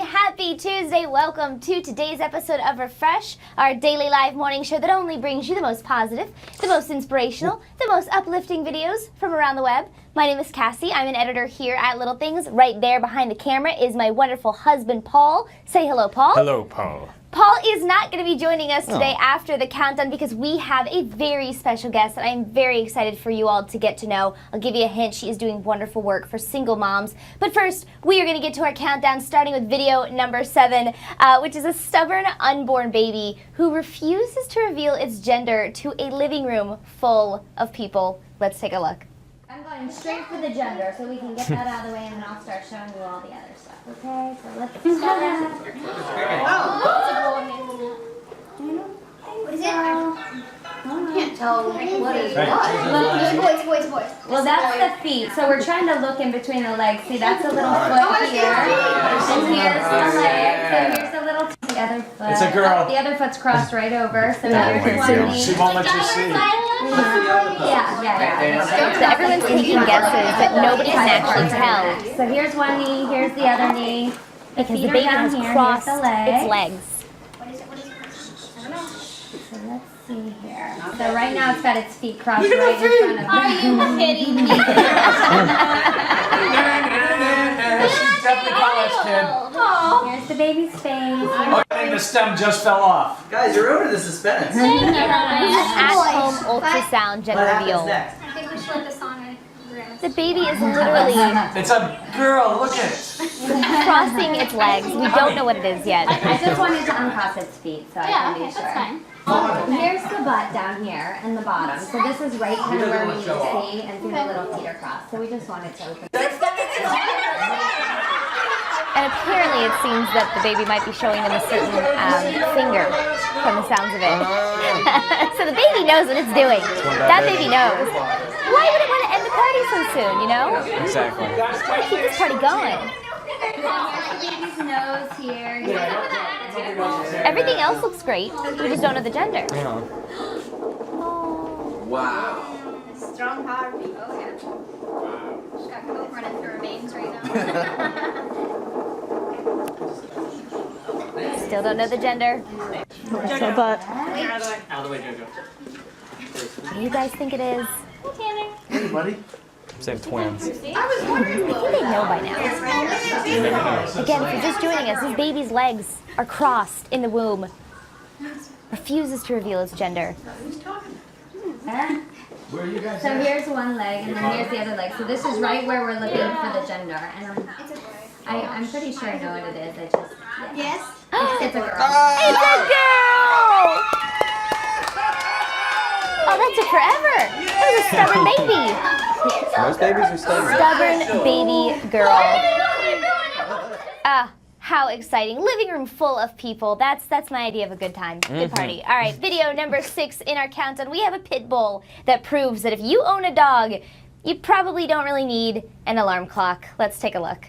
Happy Tuesday. Welcome to today's episode of Refresh, our daily live morning show that only brings you the most positive, the most inspirational, the most uplifting videos from around the web. My name is Cassie. I'm an editor here at Little Things. Right there behind the camera is my wonderful husband, Paul. Say hello, Paul. Hello, Paul. Paul is not going to be joining us today after the countdown because we have a very special guest that I'm very excited for you all to get to know. I'll give you a hint. She is doing wonderful work for single moms. But first, we are going to get to our countdown, starting with video number 7, which is a stubborn unborn baby who refuses to reveal its gender to a living room full of people. Let's take a look. I'm going straight for the gender so we can get that out of the way and then I'll start showing you all the other stuff. Okay, so let's start. What is it? I can't tell what is what. It's boys. Well, that's the feet. So we're trying to look in between the legs. See, that's a little foot here. And here's the leg. So here's a little the other foot. It's a girl. Oh, the other foot's crossed right over. So here's one knee. She won't let you see. Yeah. So everyone's taking guesses, but nobody can actually tell. So here's one knee, here's the other knee. Because the baby has crossed its legs. What is it? I don't know. So let's see here. So right now it's got its feet crossed right in front of it. Are you kidding me? She's definitely college kid. Oh. Here's the baby's face. I think the stem just fell off. Guys, you're ruining the suspense. At-home ultrasound gender What happens reveal. next? I think we should let this on. The baby is literally It's a girl. Look at it. crossing its legs. We don't know what it is yet. I just wanted to uncross its feet so I can be sure. That's fine. Here's the butt down here and the bottom. So this is right kind of where we need to see and see the little feet are crossed. So we just wanted to open. And apparently it seems that the baby might be showing them a certain finger from the sounds of it. So the baby knows what it's doing. That baby knows. Why would it want to end the party so soon, you know? Exactly. Just want to keep this party going. Here's the baby's nose here. Everything else looks great. We just don't know the gender. Yeah. Wow. Strong power people. Oh, yeah. She's got coke running through her veins right now. Still don't know the gender. So, but Out of the way, Jojo. What do you guys think it is? Hey, buddy. Same twins. I think they know by now. Again, if you're just joining us, this baby's legs are crossed in the womb. Refuses to reveal its gender. Where are you guys So here's one leg, and then here's the other leg. So this is right where we're looking for the gender. And I'm pretty sure I know what it is. I just Yes? it's a girl. It's a girl! Oh, that took forever. That was a stubborn baby. Most babies are stubborn. Stubborn baby girl. Ah, how exciting. Living room full of people. That's my idea of a good time. Good party. All right, video number 6 in our countdown. We have a pit bull that proves that if you own a dog, you probably don't really need an alarm clock. Let's take a look.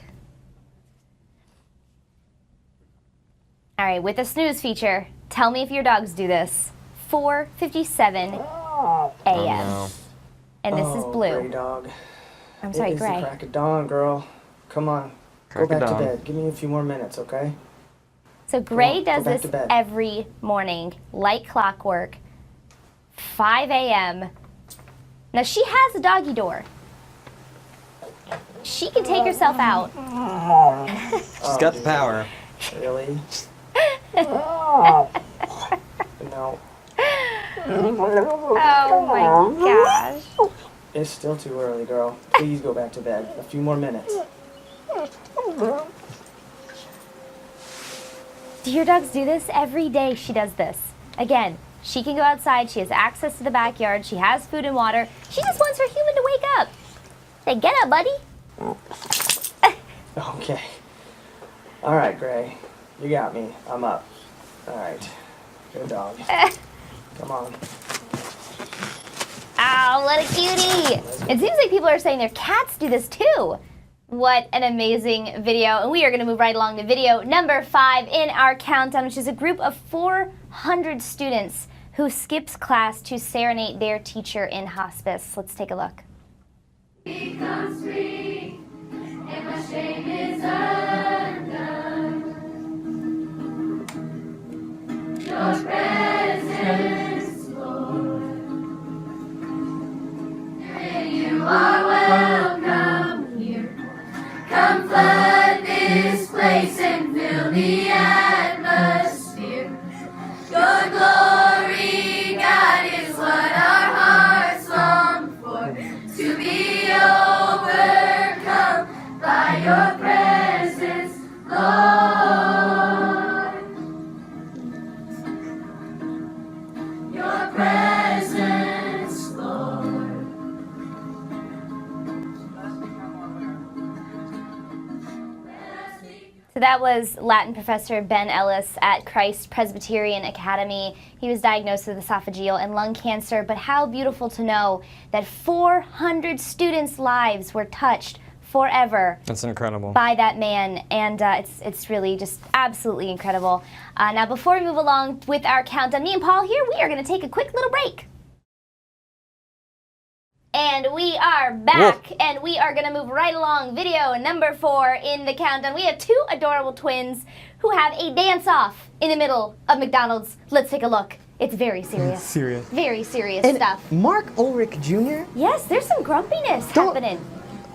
All right, with the snooze feature, tell me if your dogs do this. 4:57 a.m. no. And this is Blue. Gray dog. I'm sorry, It is the Gray. crack of dawn, girl. Come on. Crack Go of back to dawn. bed. Give me a few more minutes, okay? So Gray on, does go back this to bed. every morning, like clockwork, 5 a.m. Now she has a doggy door. She can take herself out. She's got the power. Really? No. Oh my gosh. It's still too early, girl. Please go back to bed. A few more minutes. Do your dogs do this? Every day she does this. Again, she can go outside. She has access to the backyard. She has food and water. She just wants her human to wake up. Say, get up, buddy. Okay. All right, Gray. You got me. I'm up. All right. Good dog. Come on. Oh, what a cutie. It seems like people are saying their cats do this too. What an amazing video. And we are going to move right along to video number 5 in our countdown, which is a group of 400 students who skips class to serenade their teacher in hospice. Let's take a look. Becomes free, and my shame is undone. Your presence, Lord. So that was Latin professor Ben Ellis at Christ Presbyterian Academy. He was diagnosed with esophageal and lung cancer, but how beautiful to know that 400 students' lives were touched forever. That's incredible. By that man, and it's really just absolutely incredible. Now, before we move along with our countdown, me and Paul here, we are going to take a quick little break. And we are back, and we are going to move right along. Video number 4 in the countdown. We have 2 adorable twins who have a dance-off in the middle of McDonald's. Let's take a look. It's very serious. Serious. Very serious And stuff. Mark Ulrich Jr.? Yes, there's some grumpiness happening.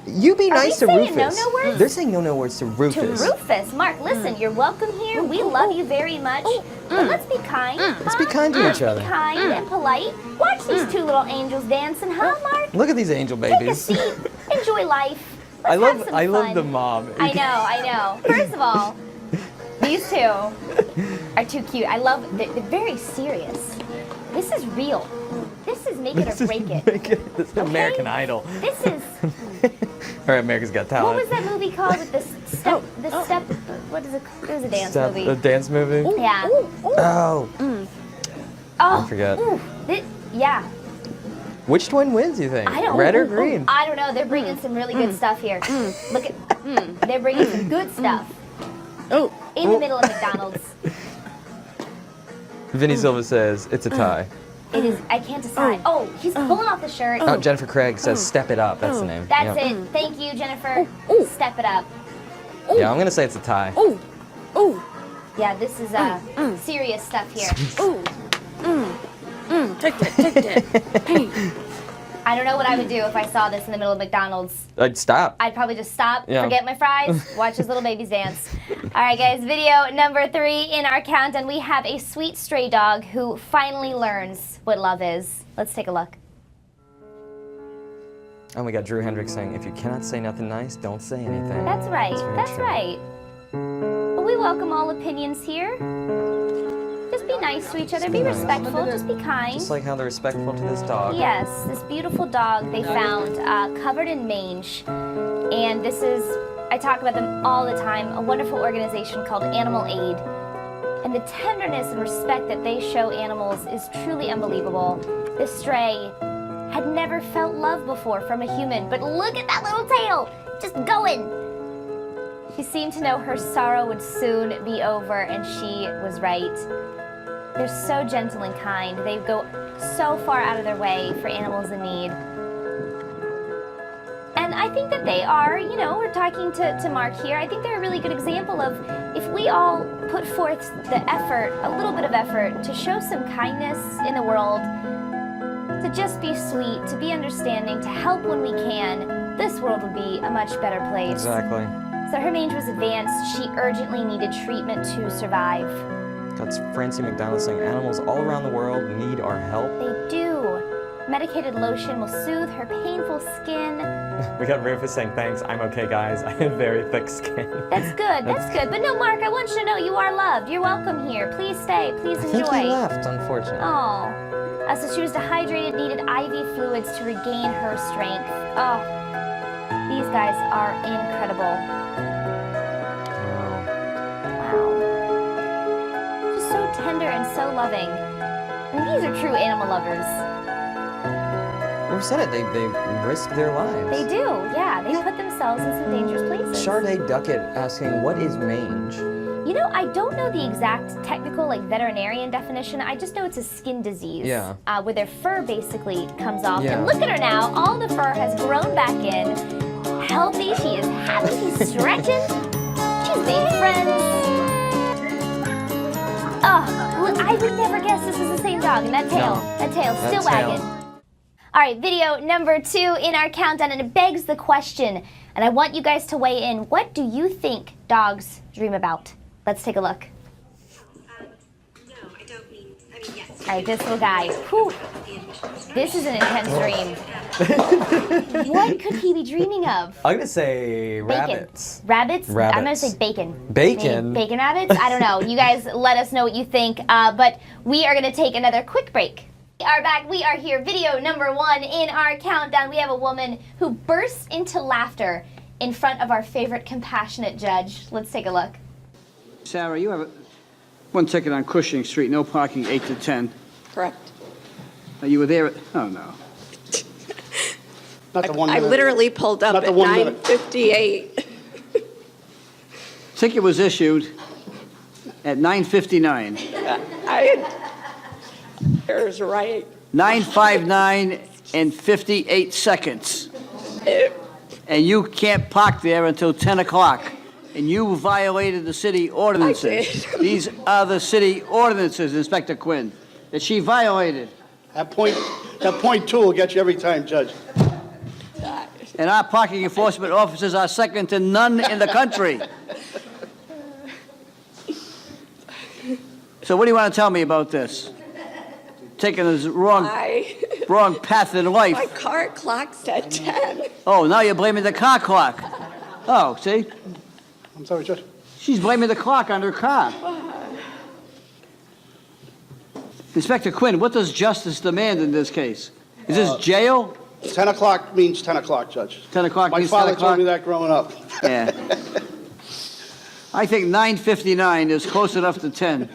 You be nice to saying Rufus. no-no words? They're saying no words to Rufus. To Rufus. Mark, listen, you're welcome here. We love you very much. But let's be kind. Let's be kind to each Be other. kind and polite. Watch these 2 little angels dancing, huh, Mark? Look at these angel Take a babies. seat. Enjoy life. I Let's have some love fun. the mom. I know. First of all, these 2 are too cute. I love, they're very serious. This is real. This is make it or break it. This is American Idol. This is, Or America's Got what Talent. was that movie called with the step, what is it? It was a dance movie. The dance movie? Yeah. Oh. Oh, I forget. ooh, yeah. Which twin wins, you think? I don't. Red or ooh, green? I don't know. They're bringing some really good stuff here. Look at. They're bringing some good stuff. Oh. In the middle of McDonald's. Vinny Silva says it's a tie. It is. I can't decide. Oh, he's pulling off the shirt. Oh, Jennifer Craig says step it up. That's the name. That's Yeah. it. Thank you, Jennifer. Step it up. Yeah, I'm gonna say it's a tie. Oh. Oh. Yeah, this is serious stuff here. Oh. Take that. Hey. I don't know what I would do if I saw this in the middle of McDonald's. I'd stop. I'd probably just stop, Yeah. forget my fries, watch his little babies dance. All right, guys, video number 3 in our countdown. We have a sweet stray dog who finally learns what love is. Let's take a look. And we got Drew Hendricks saying, if you cannot say nothing nice, don't say anything. That's right. very That's true. right. But we welcome all opinions here. Just be nice to each other. Be nice. respectful. Just be kind. Just like how they're respectful to this dog. Yes, this beautiful dog they found covered in mange. And this is, I talk about them all the time, a wonderful organization called Animal Aid. And the tenderness and respect that they show animals is truly unbelievable. This stray had never felt love before from a human, but look at that little tail, just going. She seemed to know her sorrow would soon be over, and she was right. They're so gentle and kind. They go so far out of their way for animals in need. And I think that they are, you know, we're talking to Mark here, I think they're a really good example of if we all put forth the effort, a little bit of effort, to show some kindness in the world, to just be sweet, to be understanding, to help when we can, this world would be a much better place. Exactly. So her mange was advanced. She urgently needed treatment to survive. That's Francie McDonald saying animals all around the world need our help. They do. Medicated lotion will soothe her painful skin. We got Rufus saying, thanks, I'm okay, guys. I have very thick skin. That's good, that's good. But no, Mark, I want you to know you are loved. You're welcome here. Please stay, please I think enjoy. he left, unfortunately. Oh. So she was dehydrated, needed IV fluids to regain her strength. Oh. These guys are incredible. Wow. Just so tender and so loving. And these are true animal lovers. Who said it? They risk their lives. They do, yeah. They put themselves in some dangerous places. Charday Duckett asking, what is mange? You know, I don't know the exact technical, like, veterinarian definition. I just know it's a skin disease. Yeah. Where their fur basically comes off. Yeah. And look at her now. All the fur has grown back in. Healthy. She is happy. She's stretching. She's made friends. Oh, look, I would never guess this is the same dog. And that tail. No. That tail That still tail. wagging. All right, video number 2 in our countdown, and it begs the question, and I want you guys to weigh in. What do you think dogs dream about? Let's take a look. No, I don't mean, yes. All right, this little guy. Whew. This is an intense dream. What could he be dreaming of? I'm gonna say Bacon. rabbits. Rabbits? I'm gonna Rabbits. say bacon. Bacon? Maybe bacon rabbits? I don't know. You guys let us know what you think. But we are gonna take another quick break. We are back. We are here. Video number 1 in our countdown. We have a woman who bursts into laughter in front of our favorite compassionate judge. Let's take a look. Sarah, you have one ticket on Cushing Street, no parking 8 to 10. Correct. You were there at, oh no. Not the 1 I minute. literally pulled up Not at the 1 minute. 9:58. Ticket was issued at 9:59. There's right. 9:59 and 58 seconds. And you can't park there until 10 o'clock. And you violated the city ordinances. did. These are the city ordinances, Inspector Quinn, that she violated. That point 2 will get you every time, Judge. And our parking enforcement officers are second to none in the country. So what do you want to tell me about this? Taking the wrong path in My life. car clock said 10. Oh, now you're blaming the car clock. Oh, see? I'm sorry, Judge. She's blaming the clock on her car. Inspector Quinn, what does justice demand in this case? Is this jail? 10 o'clock means 10 o'clock, Judge. 10 o'clock My means 10 father o'clock? told me that growing up. Yeah. I think 9:59 is close enough to 10.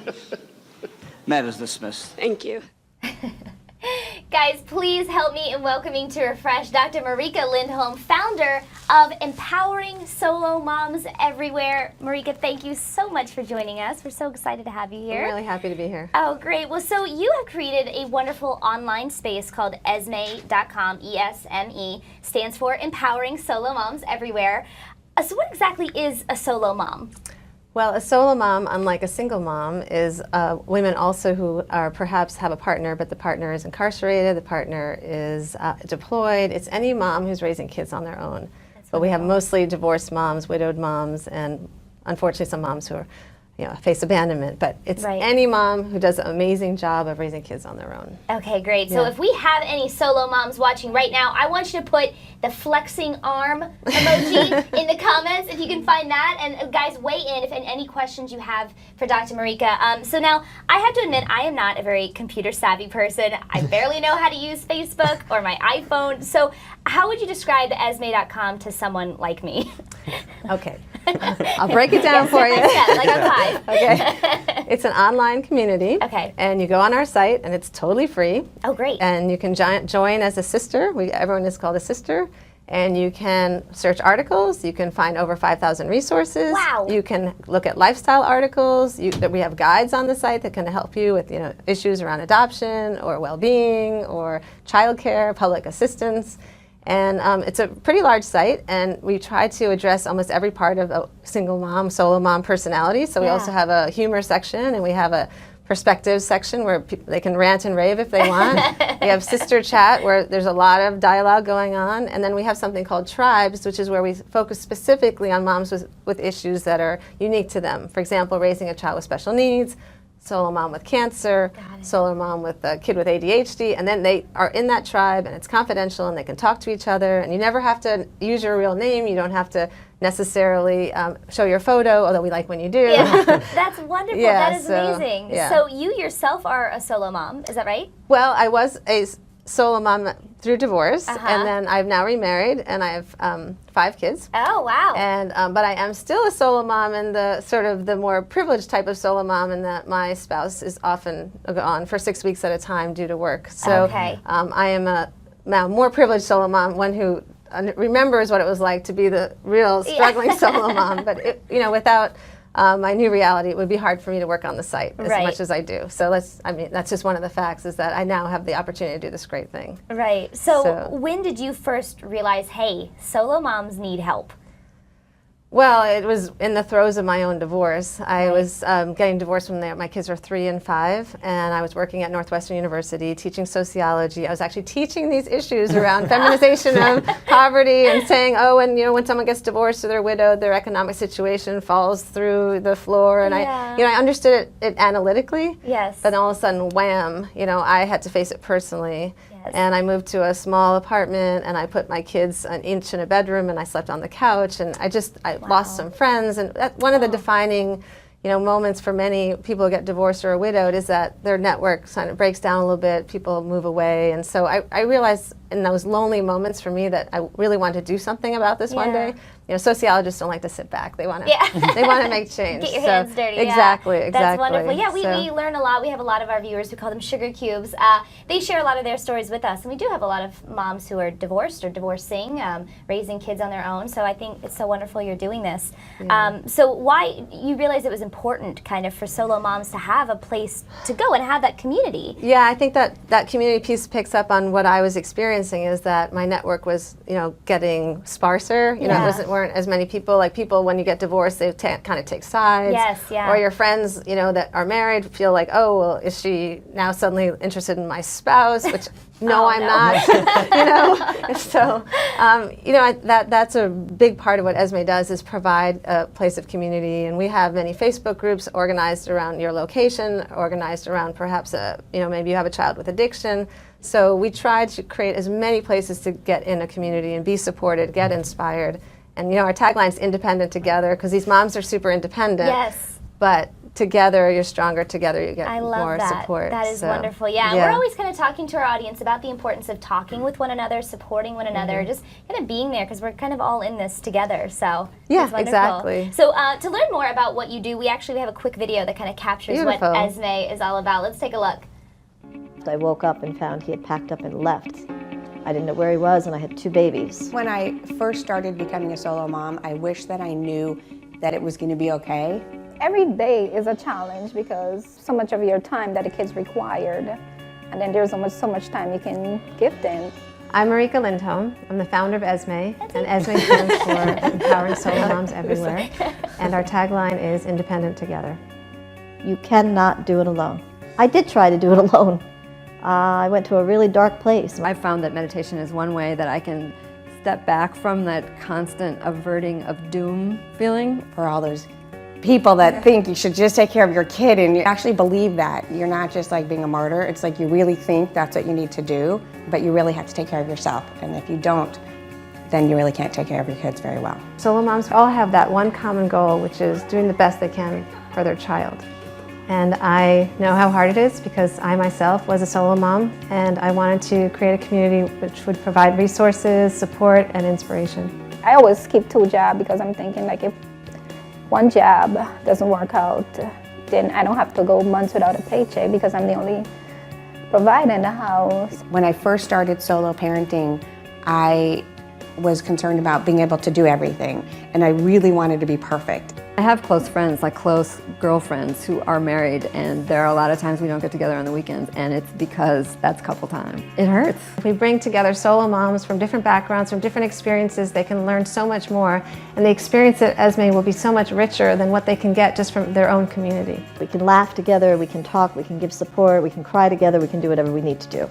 Matters dismissed. Thank you. Guys, please help me in welcoming to Refresh Dr. Marika Lindholm, founder of Empowering Solo Moms Everywhere. Marika, thank you so much for joining us. We're so excited to have you here. I'm really happy to be here. Oh, great. Well, so you have created a wonderful online space called esme.com. ESME stands for Empowering Solo Moms Everywhere. So what exactly is a solo mom? Well, a solo mom, unlike a single mom, is women also who are perhaps have a partner, but the partner is incarcerated, the partner is deployed. It's any mom who's raising kids on their own. But we have mostly divorced moms, widowed moms, and unfortunately some moms who are, face abandonment. But it's any mom who does an amazing job of raising kids on their own. Okay, great. So if we have any solo moms watching right now, I want you to put the flexing arm emoji in the comments if you can find that. And guys, weigh in if any questions you have for Dr. Marika. So now, I have to admit, I am not a very computer savvy person. I barely know how to use Facebook or my iPhone. So how would you describe esme.com to someone like me? Okay. I'll break it down for you. Like I'm 5. Okay. It's an online community. Okay. And you go on our site, and it's totally free. Oh, great. And you can join as a sister. Everyone is called a sister. And you can search articles. You can find over 5,000 resources. Wow. You can look at lifestyle articles. We have guides on the site that can help you with issues around adoption or well-being or childcare, public assistance. And it's a pretty large site, and we try to address almost every part of a single mom, solo mom personality. So we also have a humor section, and we have a perspective section where they can rant and rave if they want. We have sister chat where there's a lot of dialogue going on. And then we have something called tribes, which is where we focus specifically on moms with issues that are unique to them. For example, raising a child with special needs, solo mom with cancer, solo mom with a kid with ADHD, and then they are in that tribe, and it's confidential, and they can talk to each other, and you never have to use your real name. You don't have to necessarily show your photo, although we like when you do. Yeah, that's wonderful. Yeah, that is amazing. yeah. So you yourself are a solo mom, is that right? Well, I was a solo mom through divorce, and then I've now remarried, and I have 5 kids. Oh, wow. And but I am still a solo mom, and the sort of the more privileged type of solo mom, in that my spouse is often gone for 6 weeks at a time due to work. So I am a now more privileged solo mom, one who remembers what it was like to be the real struggling solo mom. But without my new reality, it would be hard for me to work on the site as much as I do. So that's just one of the facts, is that I now have the opportunity to do this great thing. Right. So when did you first realize, hey, solo moms need help? Well, it was in the throes of my own divorce. I was getting divorced when my kids were 3 and 5, and I was working at Northwestern University teaching sociology. I was actually teaching these issues around feminization of poverty, and saying, when someone gets divorced or they're widowed, their economic situation falls through the floor. And I understood it analytically. Yes. Then all of a sudden, wham! I had to face it personally. Yeah. And I moved to a small apartment, and I put my kids an inch in a bedroom, and I slept on the couch, and I lost some friends. And one of the defining moments for many people who get divorced or are widowed is that their network kind of breaks down a little bit, people move away. And so I realized in those lonely moments for me that I really wanted to do something about this one day. Sociologists don't like to sit back. They want to they want to make change. Get your hands dirty. Exactly. That's wonderful. Yeah, we learn a lot. We have a lot of our viewers who call them sugar cubes. They share a lot of their stories with us, and we do have a lot of moms who are divorced or divorcing, raising kids on their own. So I think it's so wonderful you're doing this. So why you realize it was important kind of for solo moms to have a place to go and have that community? Yeah, I think that community piece picks up on what I was experiencing, is that my network was getting sparser. It weren't as many people. Like people, when you get divorced, they kind of take sides. Yes, yeah. Or your friends, that are married feel like, oh, well, is she now suddenly interested in my spouse? Which no, I'm not. So, that's a big part of what Esme does, is provide a place of community. And we have many Facebook groups organized around your location, organized around perhaps maybe you have a child with addiction. So we try to create as many places to get in a community and be supported, get inspired. And our tagline is independent together, because these moms are super independent. Yes. But together you're stronger, together you get more that. support. That is wonderful. Yeah, we're always kind of talking to our audience about the importance of talking with one another, supporting one another, just kind of being there, because we're kind of all in this together. So yeah, exactly. So to learn more about what you do, we actually have a quick video that kind of captures what Esme is all about. Let's take a look. I woke up and found he had packed up and left. I didn't know where he was, and I had 2 babies. When I first started becoming a solo mom, I wish that I knew that it was going to be okay. Every day is a challenge because so much of your time that the kids required, and then there's so much time you can give them. I'm Marika Lindholm. I'm the founder of Esme, and Esme stands for Empowering Solo Moms Everywhere. And our tagline is Independent Together. You cannot do it alone. I did try to do it alone. I went to a really dark place. I found that meditation is one way that I can step back from that constant averting of doom feeling. For all those people that think you should just take care of your kid and you actually believe that. You're not just like being a martyr. It's like you really think that's what you need to do, but you really have to take care of yourself. And if you don't, then you really can't take care of your kids very well. Solo moms all have that one common goal, which is doing the best they can for their child. And I know how hard it is, because I myself was a solo mom, and I wanted to create a community which would provide resources, support, and inspiration. I always keep 2 jobs because I'm thinking, like, if one job doesn't work out, then I don't have to go months without a paycheck, because I'm the only provider in the house. When I first started solo parenting, I was concerned about being able to do everything, and I really wanted to be perfect. I have close friends, like close girlfriends who are married, and there are a lot of times we don't get together on the weekends, and it's because that's couple time. It hurts. If we bring together solo moms from different backgrounds, from different experiences, they can learn so much more, and the experience at Esme will be so much richer than what they can get just from their own community. We can laugh together, we can talk, we can give support, we can cry together, we can do whatever we need to do.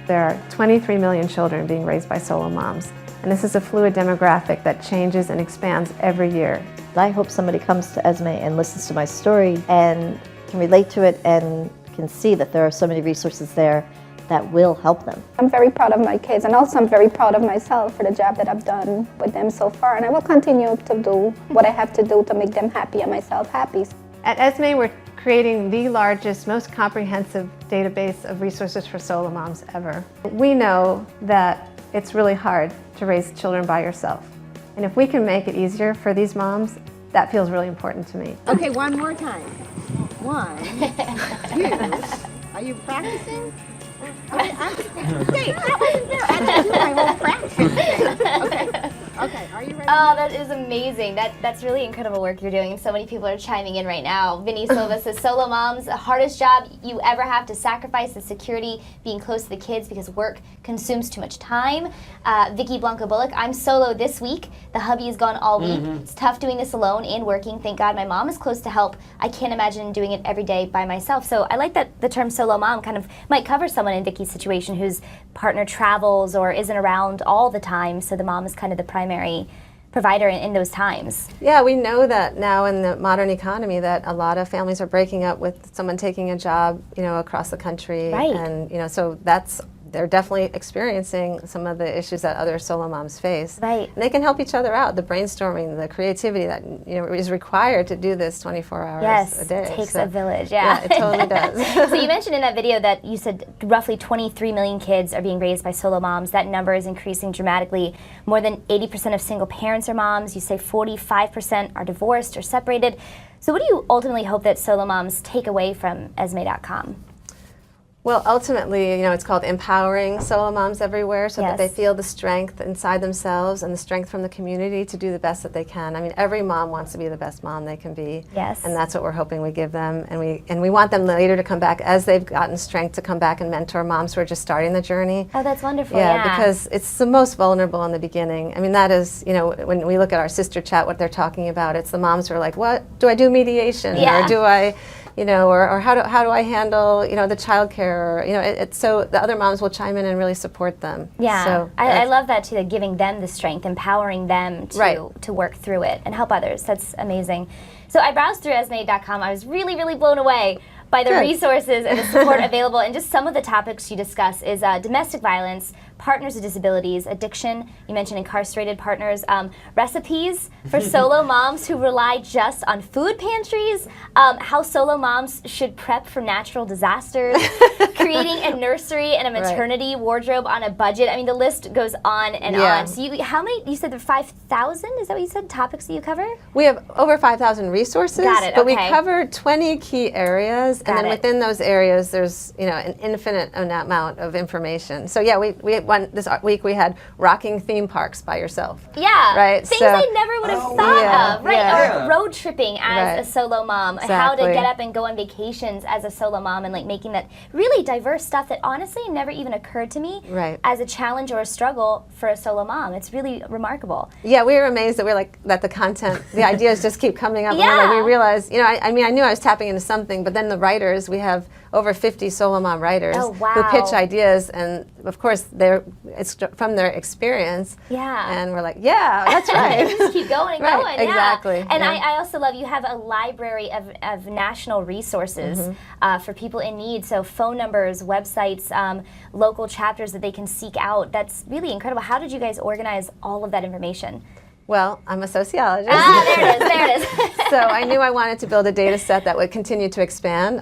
There are 23 million children being raised by solo moms, and this is a fluid demographic that changes and expands every year. I hope somebody comes to Esme and listens to my story and can relate to it and can see that there are so many resources there that will help them. I'm very proud of my kids, and also I'm very proud of myself for the job that I've done with them so far, and I will continue to do what I have to do to make them happy and myself happy. At Esme, we're creating the largest, most comprehensive database of resources for solo moms ever. We know that it's really hard to raise children by yourself. And if we can make it easier for these moms, that feels really important to me. Okay, one more time. 1, 2. Are you practicing? Wait, that wasn't there. I didn't do my whole practice thing. Okay, are you ready? Oh, that is amazing. That's really incredible work you're doing. So many people are chiming in right now. Vinny Silva says, solo moms, the hardest job you ever have to sacrifice the security, being close to the kids because work consumes too much time. Vicky Blanco Bullock, I'm solo this week. The hubby is gone all week. It's tough doing this alone and working. Thank God my mom is close to help. I can't imagine doing it every day by myself. So I like that the term solo mom kind of might cover someone in Vicky's situation whose partner travels or isn't around all the time. So the mom is kind of the primary provider in those times. Yeah, we know that now in the modern economy that a lot of families are breaking up with someone taking a job, across the country. Right. And, so that's they're definitely experiencing some of the issues that other solo moms face. Right. And they can help each other out. The brainstorming, the creativity that is required to do this 24 hours a day. It takes So, a village, yeah. it totally does. So you mentioned in that video that you said roughly 23 million kids are being raised by solo moms. That number is increasing dramatically. More than 80% of single parents are moms. You say 45% are divorced or separated. So what do you ultimately hope that solo moms take away from Esme.com? Well, ultimately, it's called empowering solo moms everywhere so that they feel the strength inside themselves and the strength from the community to do the best that they can. I mean, every mom wants to be the best mom they can be. Yes. And that's what we're hoping we give them. And we want them later to come back as they've gotten strength to come back and mentor moms who are just starting the journey. Oh, that's wonderful. Yeah, because it's the most vulnerable in the beginning. I mean, that is, when we look at our sister chat, what they're talking about, it's the moms who are like, what, do I do mediation? Yeah. Or do I... or how do I handle, the childcare? So the other moms will chime in and really support them. Yeah, so I love that too, giving them the strength, empowering them to work through it and help others. That's amazing. So I browsed through Esme.com. I was really, really blown away by the resources and the support available. And just some of the topics you discuss is domestic violence, partners with disabilities, addiction, you mentioned incarcerated partners, recipes for solo moms who rely just on food pantries, how solo moms should prep for natural disasters, creating a nursery and a maternity wardrobe on a budget. I mean, the list goes on and on. So you said there are 5,000, is that what you said, topics that you cover? We have over 5,000 resources, Got it, but we cover 20 key areas, and then it. within those areas, there's an infinite amount of information. So yeah, this week we had rocking theme parks by yourself. Yeah, right. Things I never would have thought of. Right, Yeah. or road tripping as a solo mom, how to Exactly. get up and go on vacations as a solo mom, and making that really diverse stuff that honestly never even occurred to me as a challenge or a struggle for a solo mom. It's really remarkable. Yeah, we were amazed that that the content, the ideas just keep coming up. Yeah. And we realized, I knew I was tapping into something, but then the writers, we have over 50 solo mom writers who pitch ideas, and of course it's from their experience. Yeah. And we're like, yeah, that's right. You just keep going and going. Exactly. Yeah. And I also love you have a library of national resources for people in need. So phone numbers, websites, local chapters that they can seek out. That's really incredible. How did you guys organize all of that information? Well, I'm a sociologist. There it is. So I knew I wanted to build a data set that would continue to expand.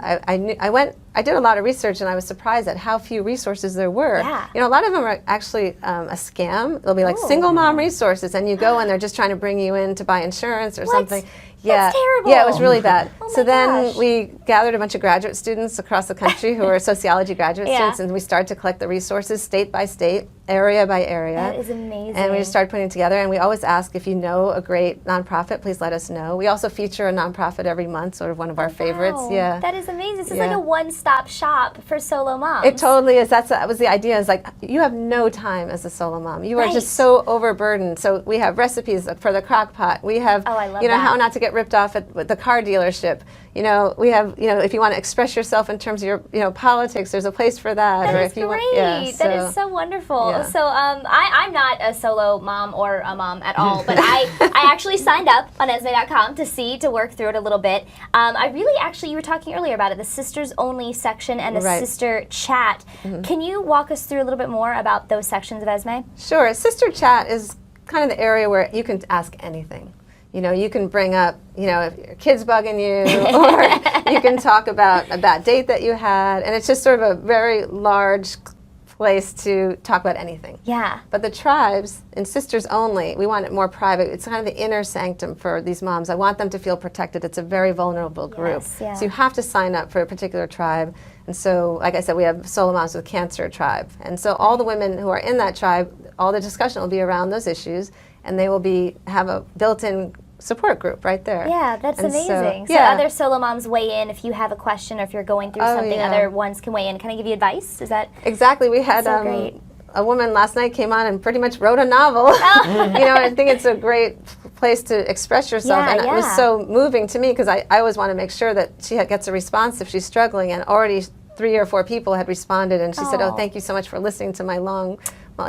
I did a lot of research, and I was surprised at how few resources there were. Yeah. A lot of them are actually a scam. They'll be like single mom resources, and you go and they're just trying to bring you in to buy insurance or something. That's terrible. Yeah, it was really bad. So then we gathered a bunch of graduate students across the country who are sociology graduate students, and we started to collect the resources state by state, area by area. That is amazing. And we just started putting it together, and we always ask, if you know a great nonprofit, please let us know. We also feature a nonprofit every month, sort of one of our favorites. Yeah. That is amazing. This is like a one-stop shop for solo moms. It totally is. That was the idea. Is like, you have no time as a solo mom. You are just so overburdened. So we have recipes for the crock pot. We have, I love how not to get ripped off at the car dealership. We have, if you want to express yourself in terms of your, politics, there's a place for that. That or is if you great. Want, that is so wonderful. Yeah. So I'm not a solo mom or a mom at all, but I actually signed up on Esme.com to work through it a little bit. You were talking earlier about it, the sisters only section and the sister chat. Can you walk us through a little bit more about those sections of Esme? Sure. Sister chat is kind of the area where you can ask anything. You can bring up, if your kid's bugging you, or you can talk about a bad date that you had, and it's just sort of a very large place to talk about anything. Yeah. But the tribes, in Sisters Only, we want it more private. It's kind of the inner sanctum for these moms. I want them to feel protected. It's a very vulnerable group. Yeah. So you have to sign up for a particular tribe. And so, like I said, we have Solo Moms with Cancer tribe. And so all the women who are in that tribe, all the discussion will be around those issues, and they will have a built-in support group right there. Yeah, that's amazing. So other solo moms weigh in if you have a question or if you're going through something. Other ones can weigh in. Can I give you advice? Is that exactly? We had great. A woman last night came on and pretty much wrote a novel. I think it's a great place to express yourself, and it was so moving to me because I always want to make sure that she gets a response if she's struggling, and already 3 or 4 people had responded, and she said, "Oh, thank you so much for listening to my long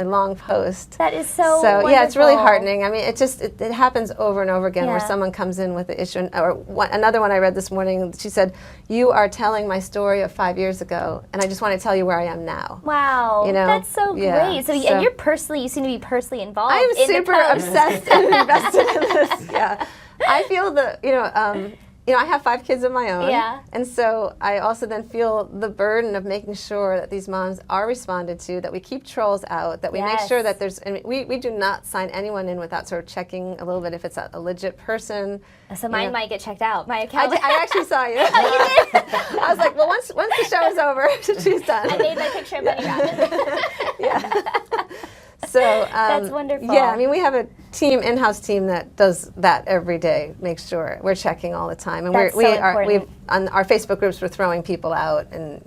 a long post. That is so yeah, it's really wonderful. heartening. I mean, it happens over and over again where Yeah. someone comes in with the issue. Another one I read this morning, she said, "You are telling my story of 5 years ago, and I just want to tell you where I am now." Wow, You know? that's so Yeah, great. So, so- and you seem to be personally involved. I'm in super the post. obsessed and invested in this. Yeah, I feel I have 5 kids of my own. Yeah. And so I also then feel the burden of making sure that these moms are responded to, that we keep trolls out, that we make Yes. sure that we do not sign anyone in without sort of checking a little bit if it's a legit person. So mine might get checked out. My account. I actually saw you. Oh, you did? I was like, well, once the show is over, she's done. I made my picture of Bunny Rabbit. So That's wonderful. Yeah, I mean, we have a in-house team that does that every day. Makes sure we're checking all the time, and That's so important. on our Facebook groups we're throwing people out, and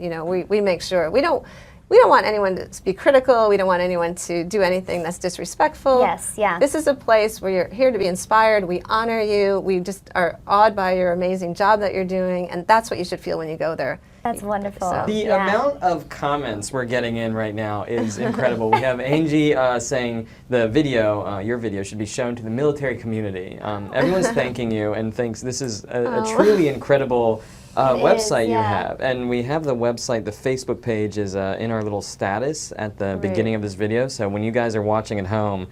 we make sure we don't want anyone to be critical. We don't want anyone to do anything that's disrespectful. Yes, yeah. This is a place where you're here to be inspired. We honor you. We just are awed by your amazing job that you're doing, and that's what you should feel when you go there. That's wonderful. The amount of comments we're getting in right now is incredible. We have Angie saying the video, your video, should be shown to the military community. Everyone's thanking you and thinks this is a truly incredible website you have. And we have the website, the Facebook page is in our little status at the beginning of this video. So when you guys are watching at home,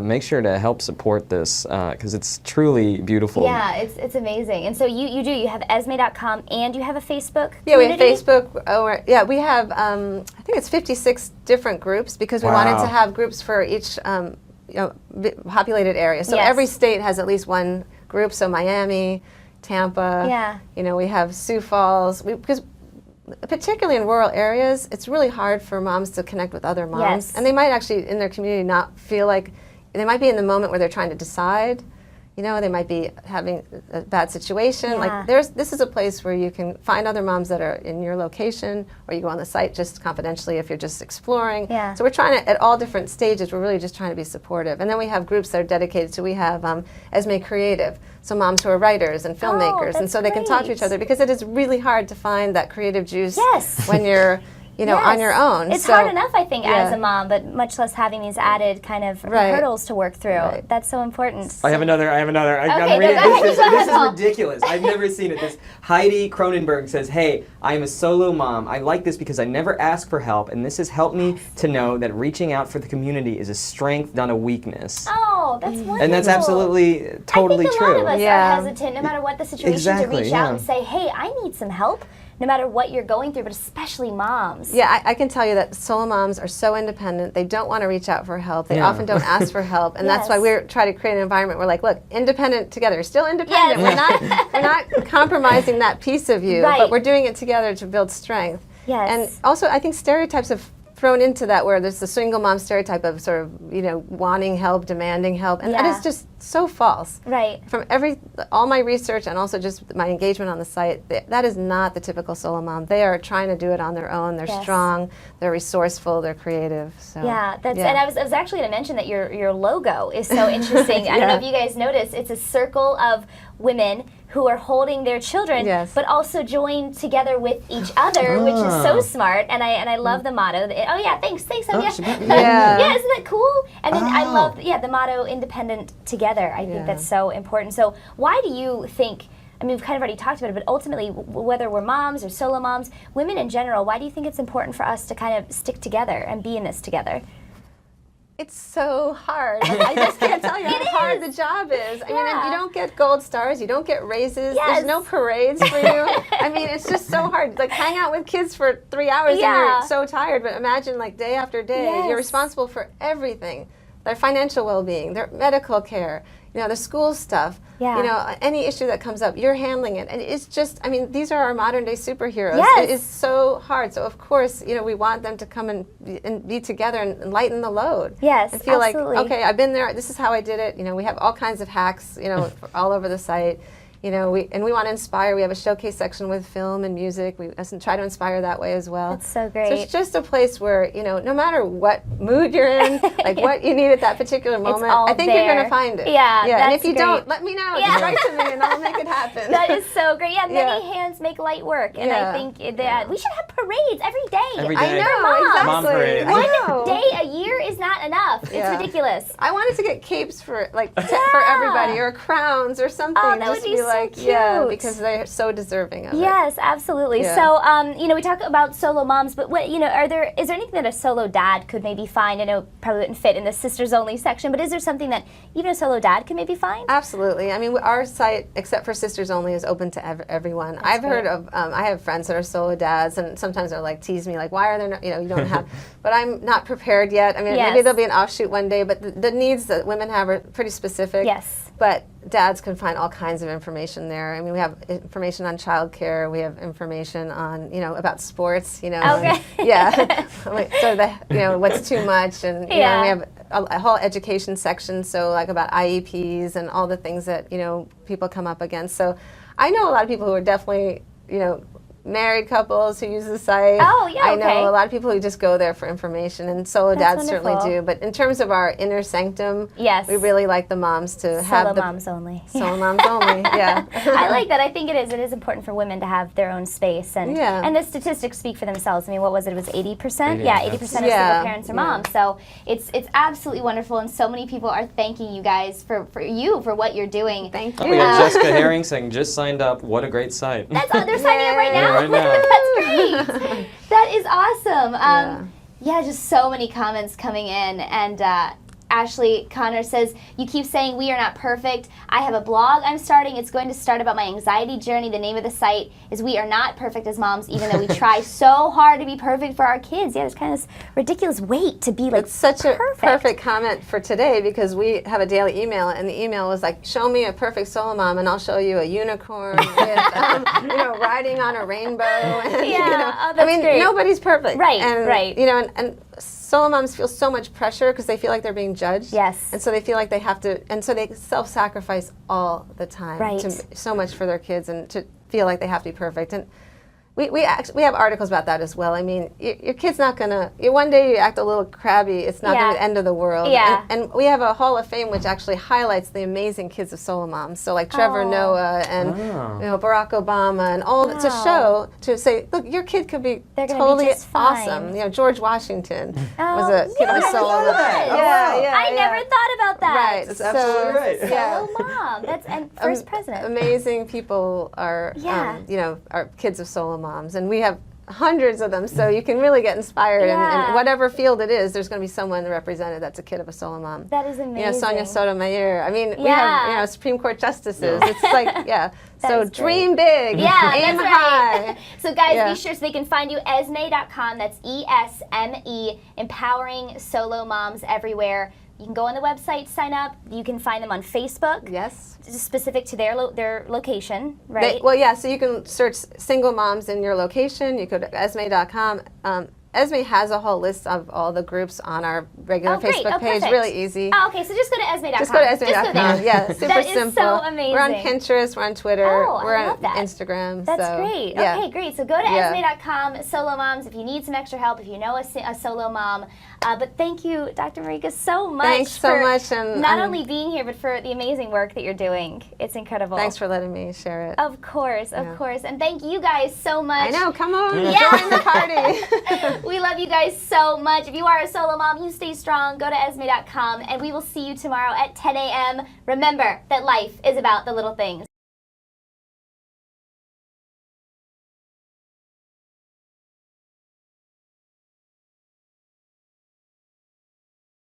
make sure to help support this because it's truly beautiful. Yeah, it's amazing. And so you have esme.com and you have a Facebook Yeah, we have community? Facebook. We have, I think it's 56 different groups because we wanted to have groups for each populated area. So Yes. every state has at least one group. So Miami, Tampa. Yeah. We have Sioux Falls. Because particularly in rural areas, it's really hard for moms to connect with other moms. Yes. And they might actually, in their community, not feel like, they might be in the moment where they're trying to decide. They might be having a bad situation. Yeah. Like this is a place where you can find other moms that are in your location, or you go on the site just confidentially if you're just exploring. Yeah. So we're trying to, at all different stages, we're really just trying to be supportive. And then we have groups that are dedicated. So we have Esme Creative, so moms who are writers and filmmakers, and that's so they can talk to great. each other because it is really hard to find that creative juice Yes. when you're on your own. It's So- hard enough, I think, as Yeah. a mom, but much less having these added kind of Right. hurdles to work through. Right. That's so important. I have another. Okay, I'm no, reading go ahead, this. go ahead, This is Paul. ridiculous. I've never seen it. This Heidi Cronenberg says, "Hey, I am a solo mom. I like this because I never ask for help, and this has helped me to know that reaching out for the community is a strength, not a weakness." Oh, that's wonderful. And that's absolutely totally I think true. a lot of us Yeah. are hesitant, no matter what the situation, Exactly, to reach yeah. out and say, hey, I need some help, no matter what you're going through, but especially moms. Yeah, I can tell you that solo moms are so independent. They don't want to reach out for help. They Yeah. often don't ask for help, and that's why Yes. we're trying to create an environment where, like, look, independent together. You're still independent. Yes. We're not compromising that piece of you, Right. but we're doing it together to build strength. Yes. And also, I think stereotypes have thrown into that, where there's the single mom stereotype of sort of wanting help, demanding help, and that Yeah. is just so false. Right. From all my research and also just my engagement on the site, that is not the typical solo mom. They are trying to do it on their own. They're Yes. strong, they're resourceful, they're creative. So Yeah, and I was actually going to mention that your logo is so interesting. I don't know if you guys noticed, it's a circle of women who are holding their children, Yes. but also joined together with each other, which is so smart. And I love the motto. Oh yeah, thanks, Sonia. Yeah. Yeah, isn't that cool? And then I love the motto, independent together. I think that's so important. So why do you think? I mean, we've kind of already talked about it, but ultimately, whether we're moms or solo moms, women in general, why do you think it's important for us to kind of stick together and be in this together? It's so hard. I just can't tell you how hard the job is. I mean, and you don't get gold stars, you don't get raises, there's no parades for you. I mean, it's just so hard. Like, hang out with kids for 3 hours and you're so tired, but imagine, like, day after day, you're responsible for everything. Their financial well-being, their medical care, the school stuff, any issue that comes up, you're handling it. And it's just, I mean, these are our modern day superheroes. Yes. It is so hard. So of course, we want them to come and be together and lighten the load. Yes, and feel absolutely. like, okay, I've been there, this is how I did it. We have all kinds of hacks, all over the site. you know, we want to inspire. We have a showcase section with film and music. We try to inspire that way as well. That's so great. So it's just a place where, you know, no matter what mood you're in, like what you need at that particular moment, all I think there. you're going to find it. Yeah, And that's if you great. don't, let me know. Yeah. Just write to me and I'll make it happen. That is so great. Yeah, many Yeah. hands make light work, and Yeah. I think that we should have parades every day. Every I day. know, Moms. Mom exactly. parade. I know. One day a year is not enough. It's Yeah. ridiculous. I wanted to get capes for for everybody, or crowns or something. Oh, that just would be so like, yeah, cute. because they're so deserving of it. Yes, absolutely. Yeah. So, you know, we talk about solo moms, but what, you know, is there anything that a solo dad could maybe find? I know it probably wouldn't fit in the sisters only section, but is there something that even a solo dad could maybe find? Absolutely. I mean, our site, except for sisters only, is open to everyone. I've heard of, I have friends that are solo dads, and sometimes they're like, tease me, like, why are there no, you know, you don't have, but I'm not prepared yet. I mean, Yes. maybe there'll be an offshoot one day, but the needs that women have are pretty specific. Yes. But dads can find all kinds of information there. I mean, we have information on childcare. We have information on, you know, about sports. You know. Okay. And, yeah. So you know, what's too much, and you know, we have a whole education section. So like about IEPs and all the things that, you know, people come up against. So I know a lot of people who are definitely, you know, married couples who use the site. Oh, yeah, I know okay. a lot of people who just go there for information, and solo That's dads certainly wonderful. do. But in terms of our inner sanctum, Yes. we really like the moms to have Solo the moms only. solo moms only. Yeah. I like that. I think it is. It is important for women to have their own space, and Yeah. and the statistics speak for themselves. I mean, what was it? It was 80%. 80, Yeah, yes. 80% of Yeah. single parents are Yeah. moms. So it's absolutely wonderful, and so many people are thanking you guys for what you're doing. Thank Oh, you. we got Jessica Herring saying, just signed up. What a great site. That's they're signing up right Yay. now. Right now. That's great. That is awesome. Yeah, just so many comments coming in, and Ashley Connor says, you keep saying we are not perfect. I have a blog I'm starting. It's going to start about my anxiety journey. The name of the site is We Are Not Perfect as Moms, even though we try so hard to be perfect for our kids. Yeah, there's kind of this ridiculous weight to be like It's such perfect. a perfect comment for today, because we have a daily email, and the email was like, show me a perfect solo mom and I'll show you a unicorn with, you know, riding on a rainbow. And, Yeah, you know, oh, I that's mean, great. nobody's perfect. Right, and, right. You know, and solo moms feel so much pressure because they feel like they're being judged. Yes. And so they feel like they have to, and so they self-sacrifice all the time. Right. So much for their kids, and to feel like they have to be perfect. And we have articles about that as well. I mean, your kid's not gonna. One day you act a little crabby. It's not gonna be the end of the world. Yeah. And we have a Hall of Fame which actually highlights the amazing kids of solo moms. So like Trevor Noah and you know, Barack Obama and all to show, to say, look, your kid could be They're gonna be totally just fine. awesome. You know, George Washington was Oh, a kid of a yeah, solo I mom. love that. Yeah, I never thought about that. Right. That's absolutely right. Yeah. Solo mom. That's and first president. Amazing people are, Yeah. you know, are kids of solo moms, and we have hundreds of them, so you can really get inspired. Yeah. And whatever field it is, there's going to be someone represented that's a kid of a solo mom. That is amazing. You know, Sonia Sotomayor. I mean, we Yeah. have, you know, Supreme Court justices. It's like, yeah. So is great. dream big. Yeah, aim that's high. right. So guys, Yeah. be sure so they can find you esme.com. That's ESME, empowering solo moms everywhere. You can go on the website, sign up. You can find them on Facebook. Yes. Specific to their location, right? Well, yeah, so you can search single moms in your location. You go to esme.com. Esme has a whole list of all the groups on our regular great. Facebook Oh, page. perfect. Really easy. Oh, okay, so just go to esme.com. Just go to esme.com. Just go there. Yeah, super That is simple. so amazing. We're on Pinterest, we're on Twitter, Oh, we're I on love that. Instagram. That's so, great. yeah. Okay, great. So go to Yeah. esme.com, solo moms, if you need some extra help, if you know a solo mom. But thank you, Dr. Marika, so much. Thanks so for much, and not only being here, but for the amazing work that you're doing. It's incredible. Thanks for letting me share it. Of course, of course. And thank you guys so much. I know, come on, Yeah. join the party. We love you guys so much. If you are a solo mom, you stay strong. Go to esme.com, and we will see you tomorrow at 10 a.m. Remember that life is about the little things.